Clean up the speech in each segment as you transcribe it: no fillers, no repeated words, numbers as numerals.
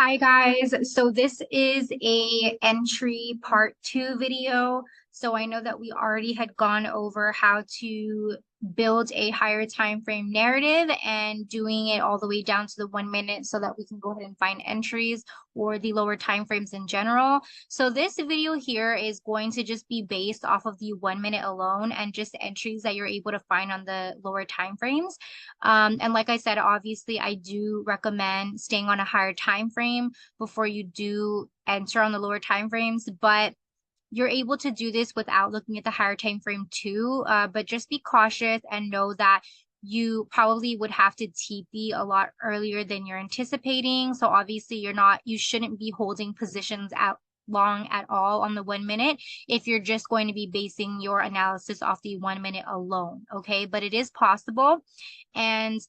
Hi guys. So this is a entry part two video. So I know that we already had gone over how to build a higher time frame narrative and doing it all the way down to the 1 minute so that we can go ahead and find entries or the lower time frames in general. So this video here is going to just be based off of the 1 minute alone and just entries that you're able to find on the lower time frames. And like I said, obviously, I do recommend staying on a higher time frame before you do enter on the lower time frames, but you're able to do this without looking at the higher time frame too. But just be cautious and know that you probably would have to TP a lot earlier than you're anticipating. So obviously you shouldn't be holding positions out long at all on the 1 minute if you're just going to be basing your analysis off the 1 minute alone. Okay. But it is possible. And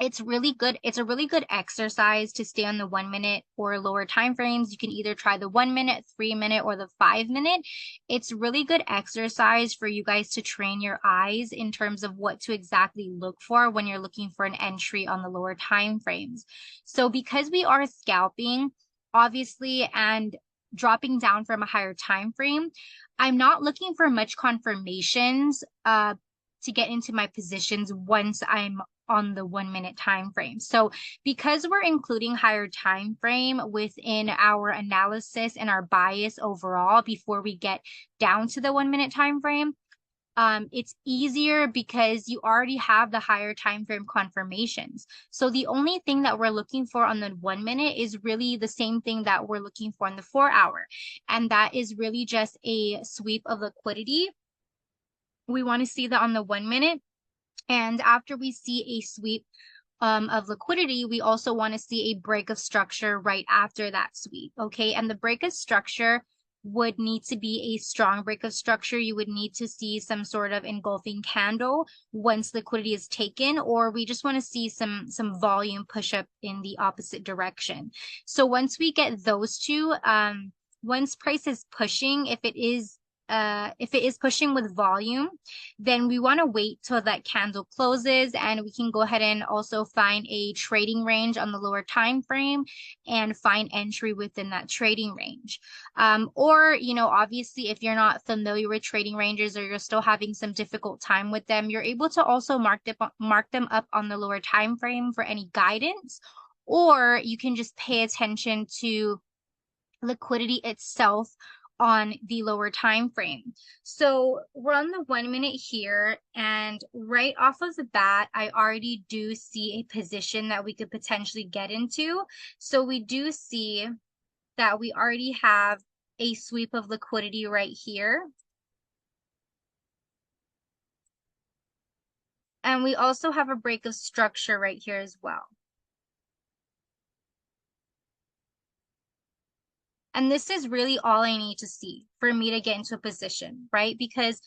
it's really good. It's a really good exercise to stay on the 1 minute or lower time frames. You can either try the 1 minute, 3 minute, or the 5 minute. It's really good exercise for you guys to train your eyes in terms of what to exactly look for when you're looking for an entry on the lower time frames. So because we are scalping, obviously, and dropping down from a higher time frame, I'm not looking for much confirmations to get into my positions once I'm on the 1 minute time frame. So because we're including higher time frame within our analysis and our bias overall before we get down to the 1 minute time frame, it's easier because you already have the higher time frame confirmations. So the only thing that we're looking for on the 1 minute is really the same thing that we're looking for in the 4 hour. And that is really just a sweep of liquidity. We want to see that on the 1 minute. And after we see a sweep of liquidity, we also want to see a break of structure right after that sweep. Okay. And the break of structure would need to be a strong break of structure. You would need to see some sort of engulfing candle once liquidity is taken, or we just want to see some volume push up in the opposite direction. So once we get those two, once price is pushing, if it is pushing with volume, then we want to wait till that candle closes, and we can go ahead and also find a trading range on the lower time frame and find entry within that trading range. Or, obviously, if you're not familiar with trading ranges or you're still having some difficult time with them, you're able to also mark them up on the lower time frame for any guidance, or you can just pay attention to liquidity itself on the lower time frame. So we're on the 1 minute here, and right off of the bat, I already do see a position that we could potentially get into. So we do see that we already have a sweep of liquidity right here. And we also have a break of structure right here as well. And this is really all I need to see for me to get into a position, right? Because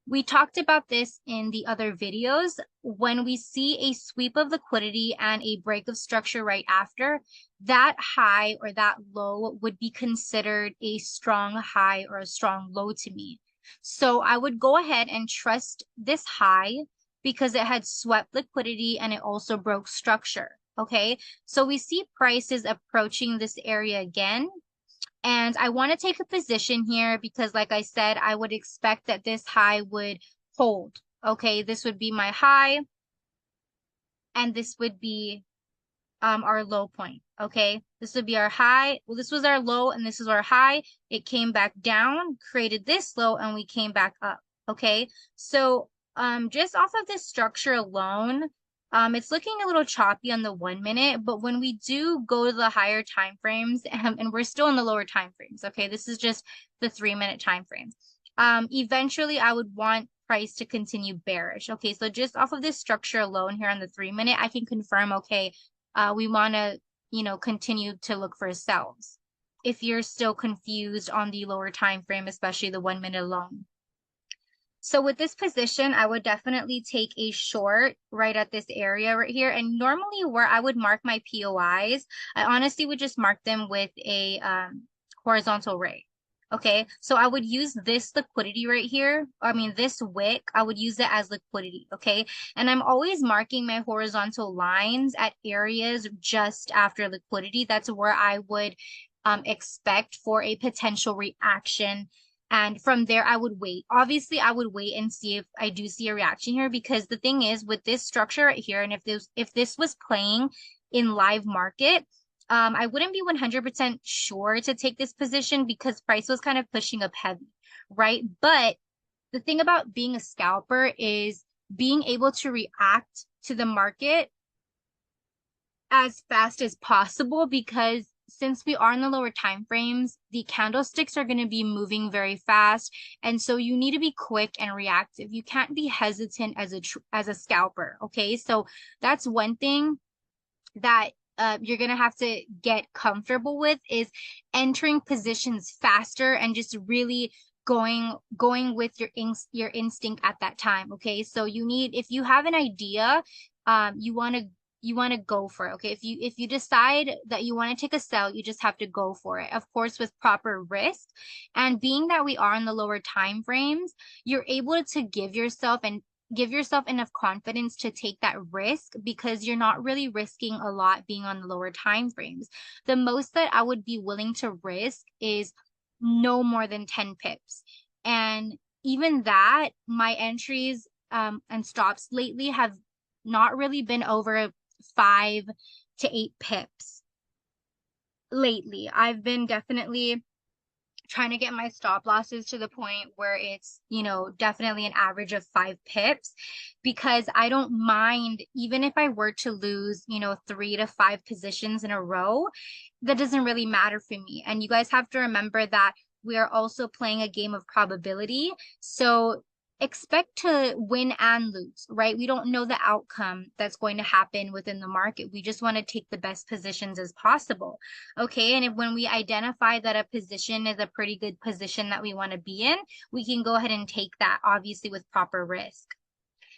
we talked about this in the other videos. When we see a sweep of liquidity and a break of structure right after, that high or that low would be considered a strong high or a strong low to me. So I would go ahead and trust this high because it had swept liquidity and it also broke structure. Okay, so we see prices approaching this area again. And I want to take a position here because, like I said, I would expect that this high would hold. Okay, this would be my high, and this would be our low point. Okay, this would be our high. Well, this was our low, and this is our high. It came back down, created this low, and we came back up. Okay, so just off of this structure alone, it's looking a little choppy on the 1 minute, but when we do go to the higher time frames, and we're still in the lower time frames, okay, this is just the 3 minute time frame. Eventually, I would want price to continue bearish. Okay, so just off of this structure alone here on the 3 minute, I can confirm, okay, we want to, continue to look for sells. If you're still confused on the lower time frame, especially the 1 minute alone. So with this position, I would definitely take a short right at this area right here. And normally where I would mark my POIs, I honestly would just mark them with a horizontal ray. Okay, so I would use this liquidity right here. I mean, this wick, I would use it as liquidity. Okay, and I'm always marking my horizontal lines at areas just after liquidity. That's where I would expect for a potential reaction. And from there, I would wait. Obviously, I would wait and see if I do see a reaction here, because the thing is with this structure right here, and if this was playing in live market, I wouldn't be 100% sure to take this position because price was kind of pushing up heavy, right? But the thing about being a scalper is being able to react to the market as fast as possible, because since we are in the lower time frames, the candlesticks are going to be moving very fast, and so you need to be quick and reactive. You can't be hesitant as a scalper, okay? So that's one thing that you're gonna have to get comfortable with, is entering positions faster and just really going with your instinct at that time. Okay, so if you have an idea, you want to go for it. Okay, if you decide that you want to take a sell, you just have to go for it, of course with proper risk. And being that we are in the lower time frames, you're able to give yourself enough confidence to take that risk, because you're not really risking a lot being on the lower time frames. The most that I would be willing to risk is no more than 10 pips. And even that, my entries and stops lately have not really been over 5 to 8 pips lately. I've been definitely trying to get my stop losses to the point where it's, definitely an average of 5 pips, because I don't mind, even if I were to lose, 3 to 5 positions in a row, that doesn't really matter for me. And you guys have to remember that we are also playing a game of probability. So expect to win and lose, right? We don't know the outcome that's going to happen within the market. We just want to take the best positions as possible. Okay, and when we identify that a position is a pretty good position that we want to be in, we can go ahead and take that, obviously with proper risk.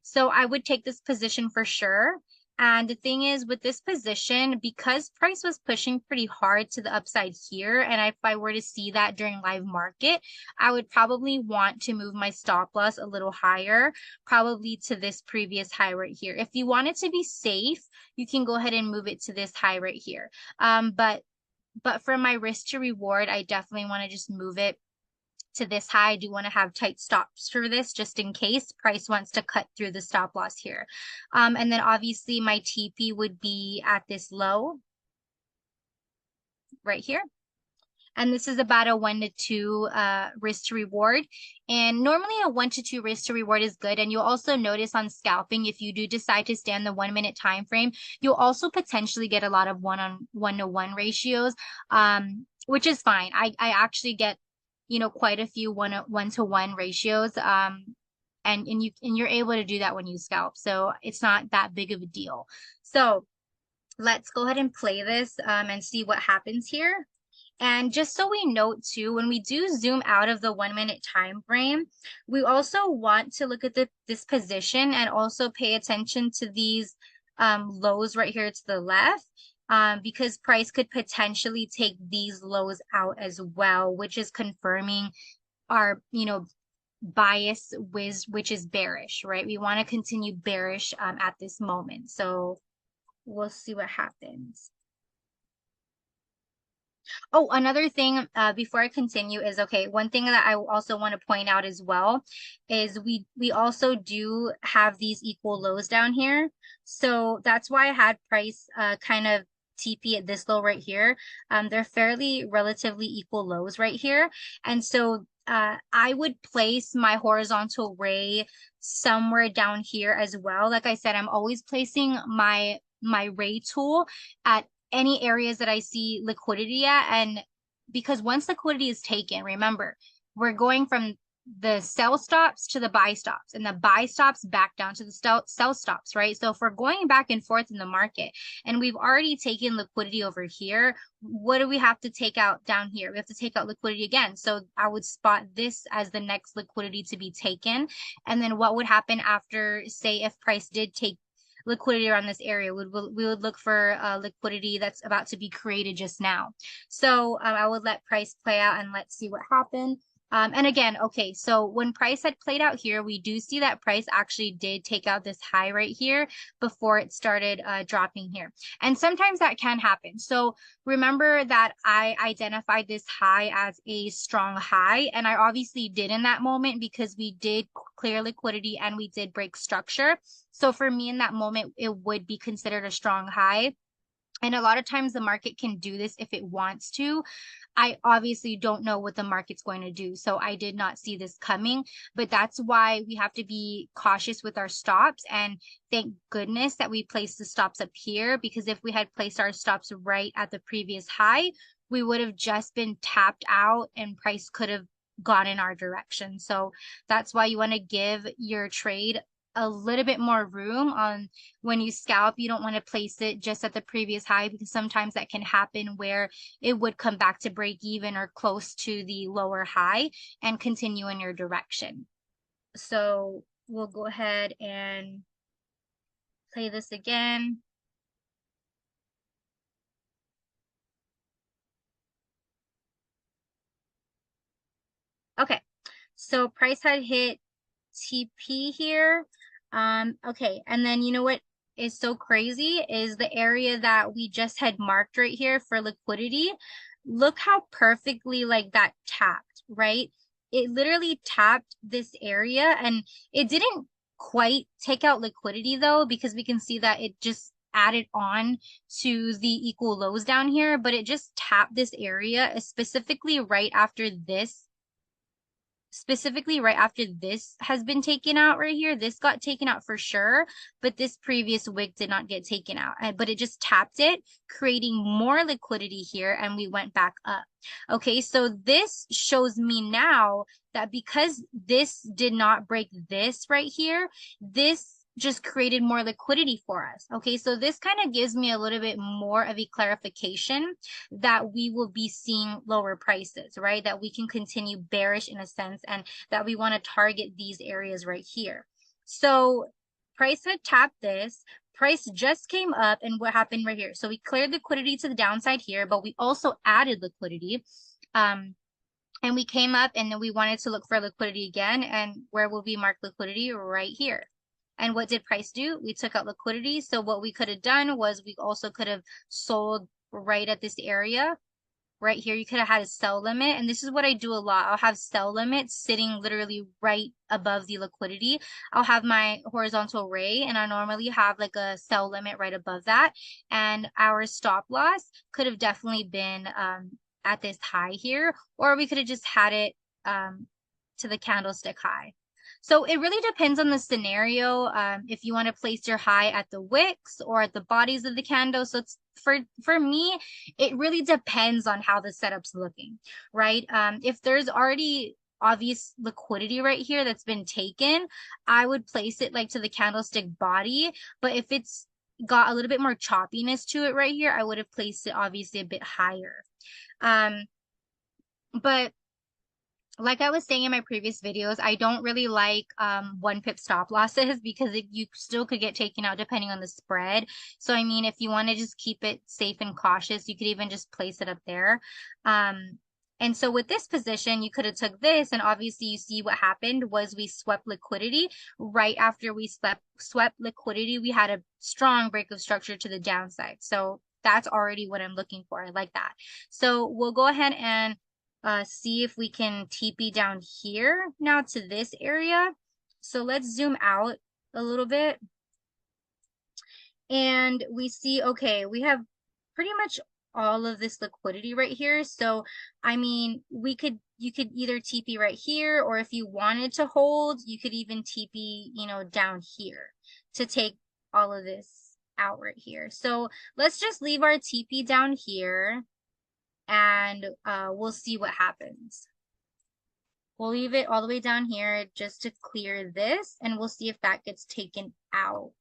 So I would take this position for sure. And the thing is, with this position, because price was pushing pretty hard to the upside here, and if I were to see that during live market, I would probably want to move my stop loss a little higher, probably to this previous high right here. If you want it to be safe, you can go ahead and move it to this high right here. But for my risk to reward, I definitely want to just move it to this high. I do want to have tight stops for this just in case price wants to cut through the stop loss here. And then obviously my TP would be at this low right here. And this is about a 1 to 2 risk to reward. And normally a 1 to 2 risk to reward is good. And you'll also notice on scalping, if you do decide to stay on the 1 minute time frame, you'll also potentially get a lot of 1-on-1 ratios, which is fine. I actually get, quite a few 1-to-1 ratios. And you're able to do that when you scalp. So it's not that big of a deal. So let's go ahead and play this and see what happens here. And just so we note too, when we do zoom out of the 1 minute time frame, we also want to look at this position and also pay attention to these lows right here to the left, because price could potentially take these lows out as well, which is confirming our, bias which is bearish, right? We want to continue bearish at this moment. So we'll see what happens. Oh, another thing before I continue is, okay, one thing that I also want to point out as well is we also do have these equal lows down here. So that's why I had price kind of TP at this low right here. They're fairly relatively equal lows right here. And so I would place my horizontal ray somewhere down here as well. Like I said, I'm always placing my ray tool at any areas that I see liquidity at. And because once liquidity is taken, remember, we're going from the sell stops to the buy stops, and the buy stops back down to the sell stops, right? So if we're going back and forth in the market and we've already taken liquidity over here, what do we have to take out down here? We have to take out liquidity again. So I would spot this as the next liquidity to be taken. And then what would happen after, say, if price did take liquidity around this area. We would look for liquidity that's about to be created just now. So I would let price play out and let's see what happened. And again, okay, so when price had played out here, we do see that price actually did take out this high right here before it started dropping here. And sometimes that can happen. So remember that I identified this high as a strong high, and I obviously did in that moment because we did clear liquidity and we did break structure. So for me in that moment, it would be considered a strong high. And a lot of times the market can do this if it wants to. I obviously don't know what the market's going to do. So I did not see this coming, but that's why we have to be cautious with our stops. And thank goodness that we placed the stops up here, because if we had placed our stops right at the previous high, we would have just been tapped out and price could have gone in our direction. So that's why you want to give your trade a little bit more room on when you scalp. You don't want to place it just at the previous high, because sometimes that can happen where it would come back to break even or close to the lower high and continue in your direction. So we'll go ahead and play this again. Okay, so price had hit TP here. Okay, and then you know what is so crazy is the area that we just had marked right here for liquidity. Look how perfectly like that tapped, right? It literally tapped this area, and it didn't quite take out liquidity though, because we can see that it just added on to the equal lows down here, but it just tapped this area specifically right after this has been taken out right here. This got taken out for sure, but this previous wick did not get taken out. But it just tapped it, creating more liquidity here, and we went back up. Okay, so this shows me now that because this did not break this right here, this just created more liquidity for us. Okay, so this kind of gives me a little bit more of a clarification that we will be seeing lower prices, right? That we can continue bearish in a sense, and that we want to target these areas right here. So price had tapped this. Price just came up, and what happened right here? So we cleared liquidity to the downside here, but we also added liquidity. And we came up and then we wanted to look for liquidity again. And where will we mark liquidity? Right here. And what did price do? We took out liquidity. So what we could have done was we also could have sold right at this area. Right here, you could have had a sell limit. And this is what I do a lot. I'll have sell limits sitting literally right above the liquidity. I'll have my horizontal ray, and I normally have like a sell limit right above that. And our stop loss could have definitely been at this high here, or we could have just had it to the candlestick high. So it really depends on the scenario. If you want to place your high at the wicks or at the bodies of the candle. So it's for me, it really depends on how the setup's looking, right? If there's already obvious liquidity right here that's been taken, I would place it like to the candlestick body. But if it's got a little bit more choppiness to it right here, I would have placed it obviously a bit higher. But like I was saying in my previous videos, I don't really like 1 pip stop losses because you still could get taken out depending on the spread. So I mean, if you want to just keep it safe and cautious, you could even just place it up there. And so with this position, you could have took this, and obviously you see what happened was we swept liquidity. Right after we swept liquidity, we had a strong break of structure to the downside. So that's already what I'm looking for. I like that. So we'll go ahead and see if we can TP down here now to this area. So let's zoom out a little bit. And we see, okay, we have pretty much all of this liquidity right here. So, I mean, you could either TP right here, or if you wanted to hold, you could even TP, down here to take all of this out right here. So let's just leave our TP down here, and we'll see what happens. We'll leave it all the way down here just to clear this, and we'll see if that gets taken out.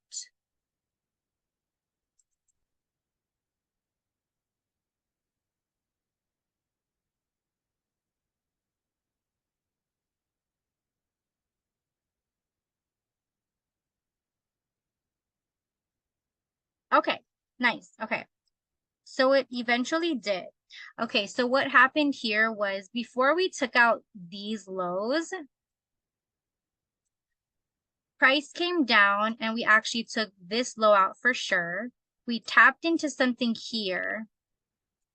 Okay, nice. Okay. So it eventually did. Okay, so what happened here was before we took out these lows, price came down and we actually took this low out for sure. We tapped into something here.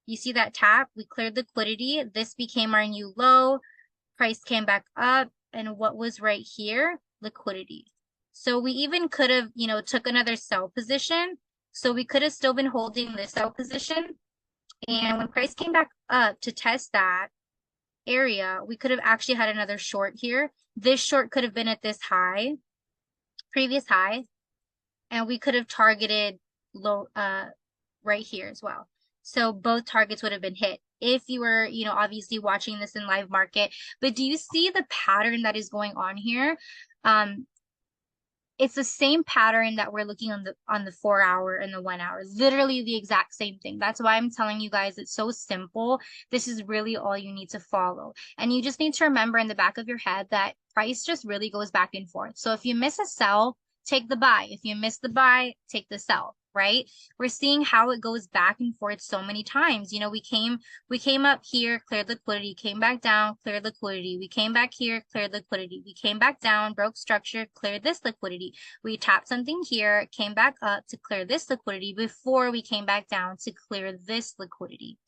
You see that tap? We cleared liquidity. This became our new low. Price came back up. And what was right here? Liquidity. So we even could have, took another sell position. So we could have still been holding this sell position. And when price came back up to test that area, we could have actually had another short here. This short could have been at this high, previous high, and we could have targeted low right here as well. So both targets would have been hit if you were, obviously watching this in live market. But do you see the pattern that is going on here? It's the same pattern that we're looking on the 4 hour and the 1 hour, literally the exact same thing. That's why I'm telling you guys it's so simple. This is really all you need to follow. And you just need to remember in the back of your head that price just really goes back and forth. So if you miss a sell, take the buy. If you miss the buy, take the sell, right? We're seeing how it goes back and forth so many times. We came up here, cleared liquidity, came back down, cleared liquidity. We came back here, cleared liquidity. We came back down, broke structure, cleared this liquidity. We tapped something here, came back up to clear this liquidity before we came back down to clear this liquidity.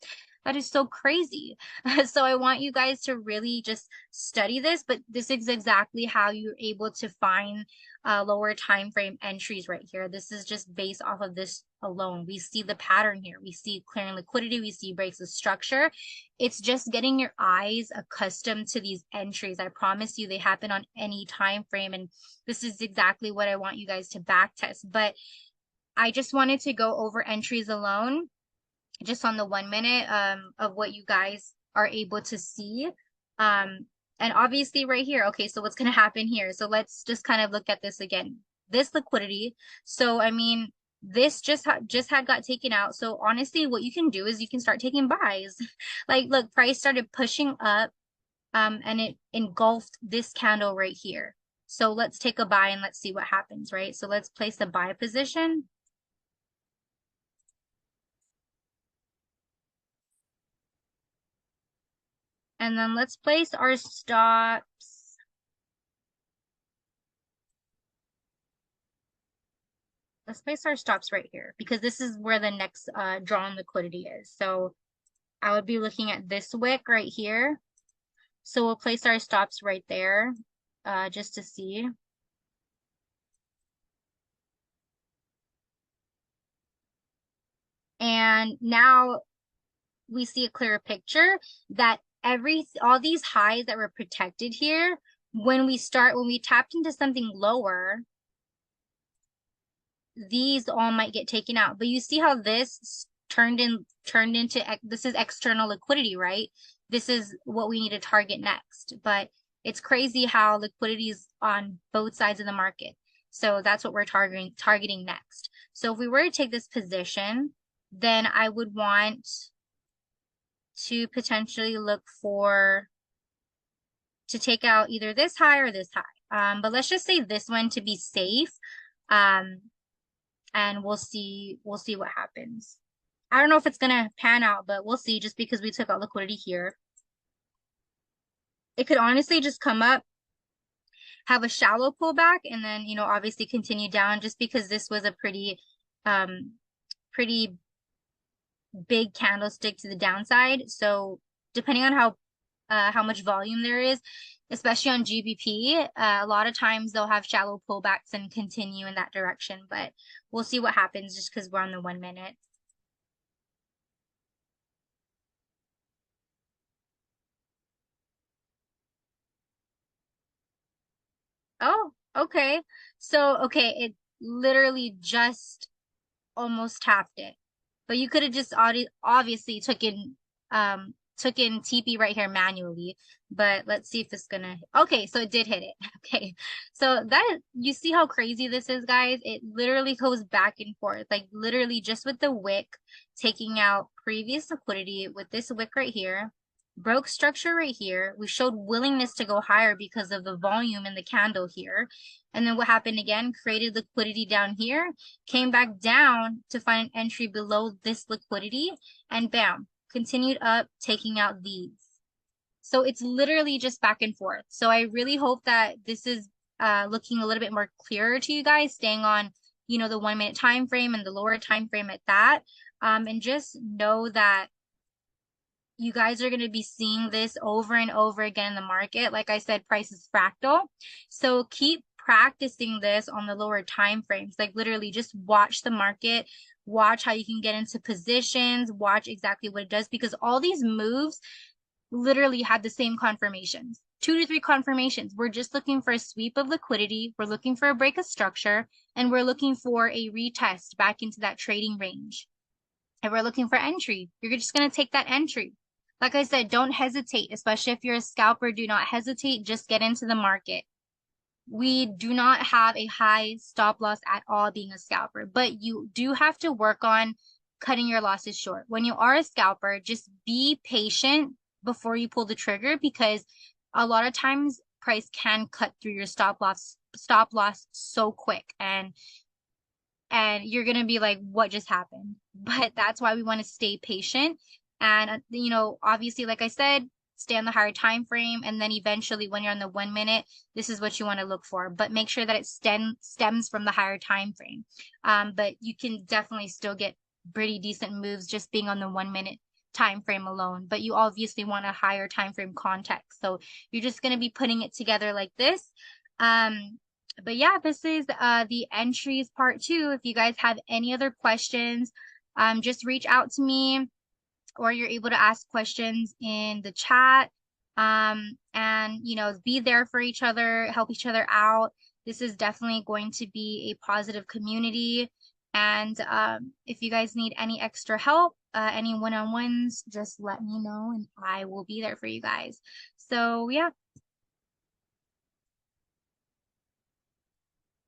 That is so crazy. So I want you guys to really just study this, but this is exactly how you're able to find lower time frame entries right here. This is just based off of this alone. We see the pattern here. We see clearing liquidity. We see breaks of structure. It's just getting your eyes accustomed to these entries. I promise you they happen on any time frame. And this is exactly what I want you guys to back test. But I just wanted to go over entries alone just on the 1 minute of what you guys are able to see. And obviously right here, okay, so what's going to happen here? So let's just kind of look at this again. This liquidity. So, I mean, this just had got taken out. So honestly, what you can do is you can start taking buys. Like, look, price started pushing up and it engulfed this candle right here. So let's take a buy and let's see what happens, right? So let's place a buy position. And then let's place our stops. Let's place our stops right here because this is where the next drawn liquidity is. So I would be looking at this wick right here. So we'll place our stops right there just to see. And now we see a clearer picture that all these highs that were protected here, when we tapped into something lower, these all might get taken out. But you see how this turned into, this is external liquidity, right? This is what we need to target next. But it's crazy how liquidity is on both sides of the market. So that's what we're targeting next. So if we were to take this position, then I would want to potentially look to take out either this high or this high. But let's just say this one to be safe. And we'll see what happens. I don't know if it's gonna pan out, but we'll see just because we took out liquidity here. It could honestly just come up, have a shallow pullback, and then, obviously continue down just because this was a pretty big candlestick to the downside. So depending on how much volume there is, especially on GBP, a lot of times they'll have shallow pullbacks and continue in that direction, but we'll see what happens just because we're on the 1 minute. Oh, okay. So, okay, it literally just almost tapped it. But you could have just obviously took in TP right here manually, but let's see if it's gonna, okay, so it did hit it. Okay, so you see how crazy this is, guys? It literally goes back and forth, like literally just with the wick taking out previous liquidity with this wick right here. broke structure right here. We showed willingness to go higher because of the volume in the candle here. And then what happened again? Created liquidity down here, came back down to find an entry below this liquidity, and bam, continued up, taking out these. So it's literally just back and forth. So I really hope that this is looking a little bit more clearer to you guys, staying on, you know, the 1 minute time frame and the lower time frame at that. And just know that you guys are going to be seeing this over and over again in the market. Like I said, price is fractal. So keep practicing this on the lower time frames. Like literally just watch the market, watch how you can get into positions, watch exactly what it does, because all these moves literally had the same confirmations. 2 to 3 confirmations. We're just looking for a sweep of liquidity. We're looking for a break of structure, and we're looking for a retest back into that trading range. And we're looking for entry. You're just going to take that entry. Like I said, don't hesitate, especially if you're a scalper. Do not hesitate. Just get into the market. We do not have a high stop loss at all being a scalper, but you do have to work on cutting your losses short. When you are a scalper, just be patient before you pull the trigger, because a lot of times price can cut through your stop loss so quick, and you're going to be like, what just happened? But that's why we want to stay patient. And, you know, obviously, like I said, stay on the higher time frame. And then eventually, when you're on the 1 minute, this is what you want to look for. But make sure that it stems from the higher time frame. But you can definitely still get pretty decent moves just being on the 1 minute time frame alone. But you obviously want a higher time frame context. So you're just going to be putting it together like this. But yeah, this is the entries part 2. If you guys have any other questions, just reach out to me, or you're able to ask questions in the chat. And you know, be there for each other, help each other out. This is definitely going to be a positive community. And if you guys need any extra help, any one-on-ones, just let me know and I will be there for you guys. So yeah,